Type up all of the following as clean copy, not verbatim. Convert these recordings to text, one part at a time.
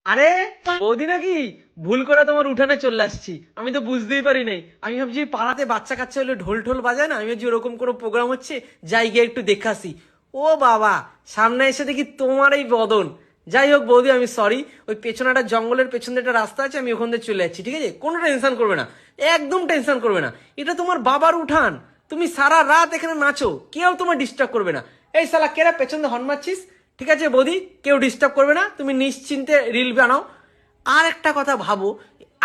আরে বৌদি নাকি? ভুল করে তোমার উঠানে চলে আসছি, আমি তো বুঝতেই পারি নাই। আমি ভাবছি পাড়াতে বাচ্চা কাচ্চা হলে ঢোল ঢোল বাজায় না, আমি ভাবছি ওরকম কোনো প্রোগ্রাম হচ্ছে, যাই গিয়ে একটু দেখাসি। ও বাবা, সামনে এসে দেখি তোমার এই বদন। যাই হোক বৌদি, আমি সরি। ওই পেছনে একটা জঙ্গলের পেছনে একটা রাস্তা আছে, আমি ওখান থেকে চলে যাচ্ছি, ঠিক আছে? কোনো টেনশন করবে না, একদম টেনশন করবে না। এটা তোমার বাবার উঠান, তুমি সারা রাত এখানে নাচো, কেউ তোমার ডিস্টার্ব করবে না। এই শালা কেরা পেছন দিয়ে হর্ন মারছিস? ঠিক আছে বৌদি, কেউ ডিস্টার্ব করবে না, তুমি নিশ্চিন্তে রিল বানাও। আর একটা কথা ভাবো,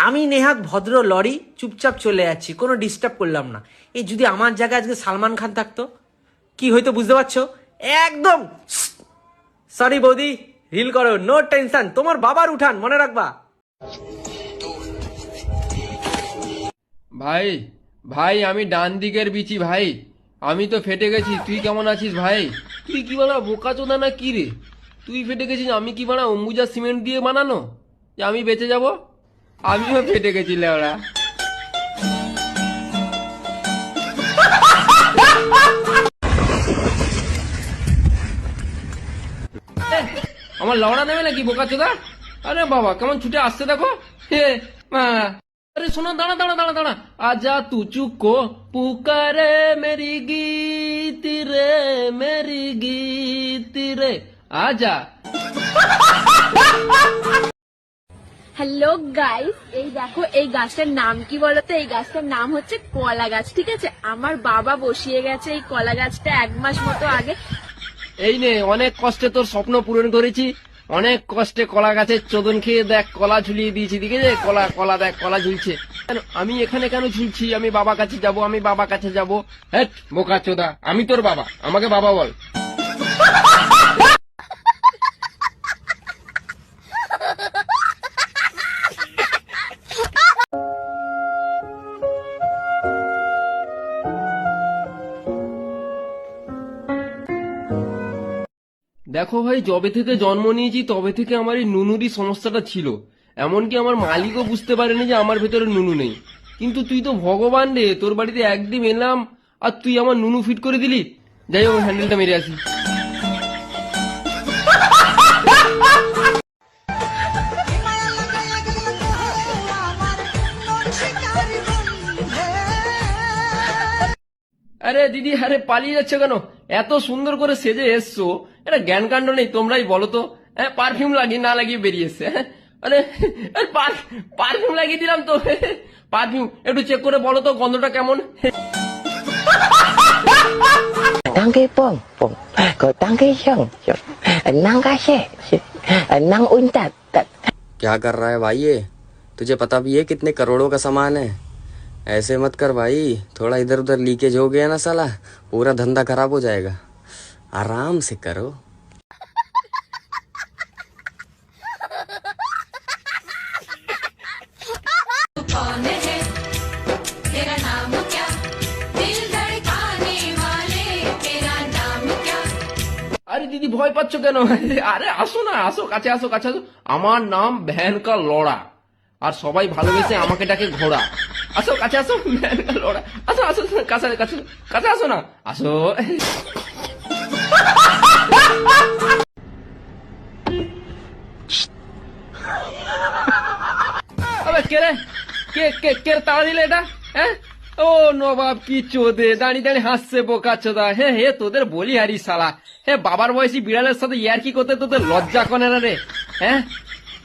আমি নেহাত ভদ্র লরি, চুপচাপ চলে যাচ্ছি, কোনো ডিস্টার্ব করলাম না। এই যদি আমার জায়গায় আজকে সালমান খান থাকতো, কি হয়তো বুঝতে পারছো? একদম সরি বৌদি, রিল করো, নো টেনশন, তোমার বাবার উঠান, মনে রাখবা। ভাই ভাই আমি ডান দিকের বিচি ভাই, আমি তো ফেটে গেছি। তুই কেমন আছিস ভাই? তুই কি বানা বোকাচোদা না কি রে? তুই ফেটে গেছিস, আমি কি বানা অম্বুজা সিমেন্ট দিয়ে বানানো যে আমি বেঁচে যাব? আমিও ফেটে গেছি লেওড়া। আমার লড়া নেবে নাকি বোকাচোদা? আরে বাবা কেমন ছুটে আসছে দেখো। হে মা, अरे सुनो, दाना दाना दाना दाना, आजा तू चुको पुकारे मेरी गीत रे, मेरी गीत रे, आजा। হ্যালো গাইস, এই দেখো এই গাছটার নাম কি বলতো? এই গাছটার নাম হচ্ছে কলা গাছ, ঠিক আছে? আমার বাবা বসিয়ে গেছে এই কলা গাছটা 1 মাস মতো আগে। এই নে, অনেক কষ্টে তোর স্বপ্ন পূরণ করেছি, অনেক কষ্টে কলা গাছের চোদন খেয়ে দেখ কলা ঝুলিয়ে দিয়েছি, দিকে যে কলা কলা দেখ কলা ঝুলছে। আমি এখানে কেন ঝুলছি? আমি বাবা কাছে যাব, আমি বাবা কাছে যাব। হ্যাঁ বোকা চোদা, আমি তোর বাবা, আমাকে বাবা বল। দেখো ভাই, যবে থেকে জন্ম নিয়েছি তবে থেকে আমার এই নুনুরই সমস্যাটা ছিল। এমনকি আমার মালিকও বুঝতে পারেনি যে আমার ভেতরে নুনু নেই। কিন্তু তুই তো ভগবান রে, তোর বাড়িতে একদিন এলাম আর তুই আমার নুনু ফিট করে দিলি। যাই হোক, হ্যান্ডেলটা মেরে আসি। আরে দিদি, আরে পালিয়ে যাচ্ছে কেন? এত সুন্দর করে সেজে এসছো, এটা জ্ঞান কাণ্ড নেই? তোমরাই বলো তো। হ্যাঁ, পারফিউম লাগিয়ে না লাগিয়ে বেরিয়েছে। হ্যাঁ, আরে পারফিউম লাগিয়ে দিলাম তো। পারফিউম একটু চেক করে বলো তো গন্ধটা কেমন। Tang cái bông bông, có tang cái sông sông, nang cái xe, nang untat tat. क्या कर रहा है भाई ये? तुझे पता भी है कितने करोड़ों का सामान है? ऐसे मत कर भाई, थोड़ा इधर उधर लीकेज हो गया ना साला, पूरा धंधा खराब हो जाएगा। आराम से करो। कौन है तेरा नाम क्या, दिल धड़काने वाले तेरा नाम क्या। আরে দিদি ভয় পাচ্ছ কেন? আরে আসো না, আসো কাছে, আসো কাছে আসো। আমার নাম ভ্যানকা লড়া, আর সবাই ভালোবেসে আমাকে ডাকে ঘোড়া। আসো কাছে আসো, ভ্যানকা লড়া। আসো আসো, কাছে কাছে কাছে আসো না, আসো। আবে কে রে? কে কে কে তাড়া দিলে এটা? হ্যাঁ, ও নবাব কি চোদে, দাঁড়িয়ে দাঁড়িয়ে হাসছে বোকা চোদা। হে হে, তোদের বলি হারি শালা। হে, বাবার বয়সী বিড়ালের সাথে ইয়ার কি করতে তোদের লজ্জা করে না রে? হ্যাঁ,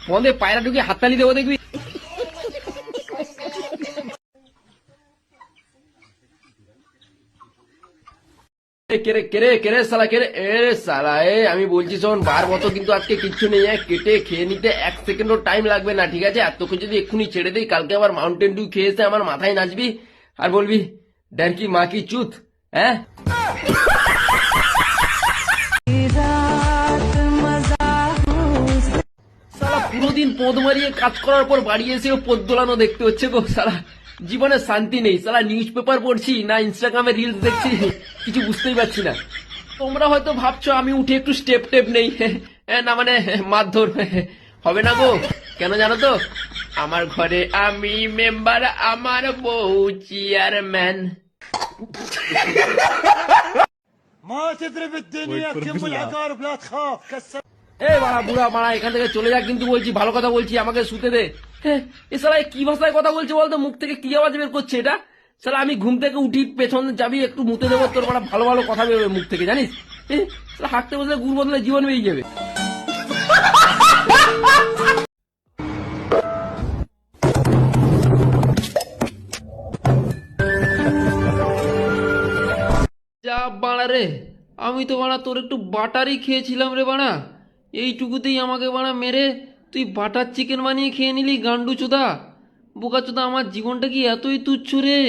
পদে পায়রা ঢুকিয়ে হাততালি দেবো দেখবি। কেরে কেরে কেরে শালা কেরে, এ শালা এ, আমি বলছি শোন, বার মতো কিন্তু আজকে কিচ্ছু নেই। কেটে খেয়ে নিতে 1 সেকেন্ডও টাইম লাগবে না, ঠিক আছে? আর তোকে যদি এক্ষুনি ছেড়ে দিই, কালকে আবার মাউন্টেন ডিউ খেয়ে এসে আমার মাথায় নাচবি আর বলবি ডর কি মা কি চুত। হ্যাঁ, শালা পুরো দিন পদ মারিয়ে কাজ করার পর বাড়ি এসেও পদ দোলানো দেখতে হচ্ছে গো শালা। জীবনে শান্তি নেই শালা, নিউজ পেপার পড়ছি না ইনস্টাগ্রামে রিলস দেখছি, কিছু বুঝতেই পারছি না। তোমরা হয়তো ভাবছো আমি উঠে একটু স্টেপ টেপ নেই, না মানে মারধর হবে না গো। কেন জানো তো? আমার ঘরে আমি মেম্বার, আমার বউ চেয়ারম্যান। ما تدري بالدنيا كم العقارب لا تخاف كسر এই বাড়া বুড়া মারা এখান থেকে চলে যা, কিন্তু বলছি ভালো কথা বলছি, আমাকে শুতে দে। হ্যাঁ, এ শালা কি ভাষায় কথা বলছে বলতো, মুখ থেকে কি আওয়াজ বের করছে এটা? শালা আমি ঘুম থেকে উঠি পেছন যাবি একটু মুতে দেবো, তোর বাড়া ভালো ভালো কথা বেরোবে মুখ থেকে, জানিস? শালা হাঁটতে বসলে গুড় বদলে জীবন বেরিয়ে যাবে। যা বাড়া রে, আমি তো বাড়া তোর একটু বাটারই খেয়েছিলাম রে বাড়া, এইটুকুতেই আমাকে বাড়া মেরে তুই বাটার চিকেন বানিয়ে খেয়ে নিলি গান্ডু চোদা, বোকা চোদা। আমার জীবনটা কি এতই তুচ্ছ রে?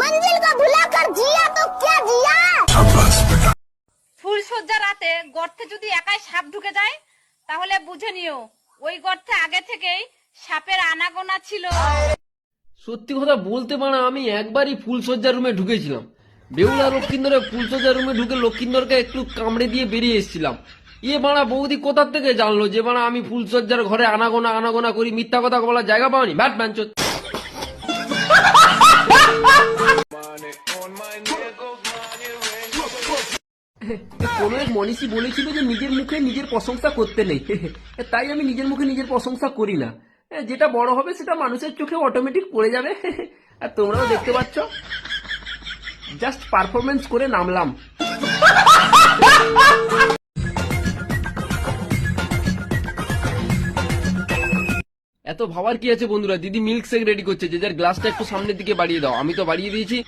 मंजिल को भुलाकर जिया तो क्या जिया। ফুলসজ্জা রাতে গর্তে যদি একাই সাপ ঢুকে যায় তাহলে বুঝে নিও ওই গর্তে আগে থেকেই সাপের আনাগোনা ছিল। সত্যি কথা বলতে পারা আমি একবারই ফুলসজ্জার রুমে ঢুকেছিলাম, বেহুলা লক্ষিন্দরের ফুলসজ্জার রুমে ঢুকে লক্ষিন্দরকে একটু কামড়ে দিয়ে বেরিয়ে এসেছিলাম। ইয়ে বাড়া বৌদি কোথার থেকে জানলো যে বাড়া আমি ফুলসজ্জার ঘরে আনাগোনা আনাগোনা করি? মিথ্যা কথা বলার জায়গা পাওনি, ব্যাট ব্যাঞ্চত। কোন এক মনীষী বলেছিল যে নিজের মুখে নিজের প্রশংসা করতে নেই, তাই আমি নিজের মুখে নিজের প্রশংসা করি না। যেটা বড় হবে সেটা মানুষের চোখে অটোমেটিক পড়ে যাবে। আর তোমরাও দেখতে পাচ্ছ, জাস্ট পারফরমেন্স করে নামলাম। এত ভাবার কি আছে বন্ধুরা? দিদি মিল্ক শেক রেডি করছে, যে যার গ্লাসটা একটু সামনের দিকে বাড়িয়ে দাও। আমি তো বাড়িয়ে দিয়েছি,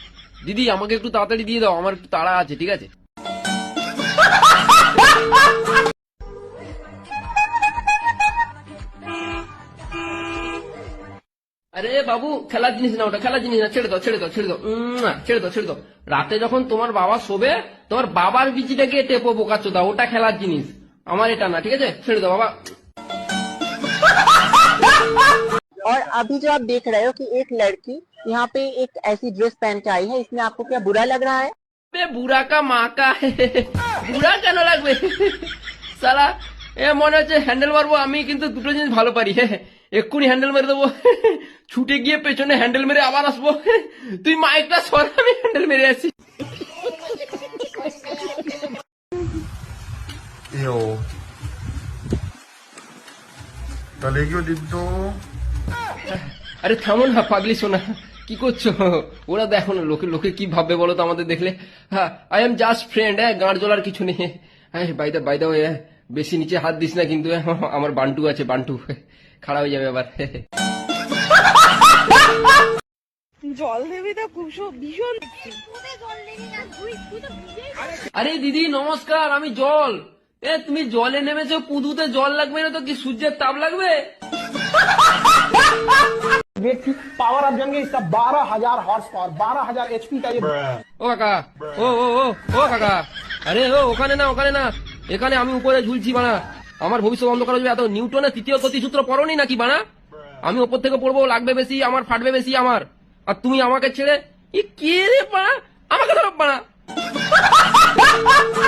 দিদি আমাকে একটু তাড়াতাড়ি দিয়ে দাও, আমার একটু তাড়া আছে, ঠিক আছে? আরে বাবু, খেলার জিনিস না ওটা, খেলার জিনিস না, ছেড়ে দাও ছেড়ে দাও ছেড়ে দাও, ছেড়ে দাও ছেড়ে দাও। রাতে যখন তোমার বাবা শোবে তোমার বাবার বিচিটাকে টেপো বোকাচোদা, ওটা খেলার জিনিস, আমার এটা না, ঠিক আছে? ছেড়ে দাও বাবা। और अभी जो आप देख रहे हो कि एक लड़की यहाँ पे एक ऐसी ड्रेस पहन के आई है, इसमें आपको क्या बुरा लग रहा है? বুড়া কা মা কা, বুড়া কেন লাগবে সালা? মনে হচ্ছে হ্যান্ডেল মারবো আমি, কিন্তু দুটো জিনিস ভালো পারি, এক্ষুনি হ্যান্ডেল মেরে দেবো, ছুটে গিয়ে পেছনে হ্যান্ডেল মেরে আবার আসবো। তুই মাইকটা সর, আমি হ্যান্ডেল মেরে আসি। আরে থামো না পাগলি সোনা, কি করছো? ওরা দেখো না, লোকে লোকে কি ভাববে বলো তো আমাদের দেখলে? হ্যাঁ, আই এম জাস্ট ফ্রেন্ড, গাঁড় জ্বলার কিছু নেই। বাইদা বেশি নিচে হাত দিস না কিন্তু, আমার বান্টু আছে, বান্টু খাড়া হয়ে যাবে আবার। জল দেবি তো খুব ভীষণ। আরে দিদি নমস্কার, আমি জল। তুমি জলে নেমেছো, পুদুতে জল লাগবে না তো কি সূর্যের তাপ লাগবে? पावर आप जाएंगे इसका 12,000 हॉर्स पावर, 12,000 HP का ये। ও কাকা, ও কাকা, আরে ওখানে না ওখানে না, এখানে আমি উপরে ঝুলছি বানা, আমার ভবিষ্যৎ অন্ধকার হয়ে যাবে। এত নিউটনের তৃতীয় গতিসূত্র পড়োনি নাকি বানা? আমি ওপর থেকে পড়বো, লাগবে বেশি আমার, ফাটবে বেশি আমার, আর তুমি আমাকে ছেড়ে কে রে বানা? আমাকে ধরো বানা।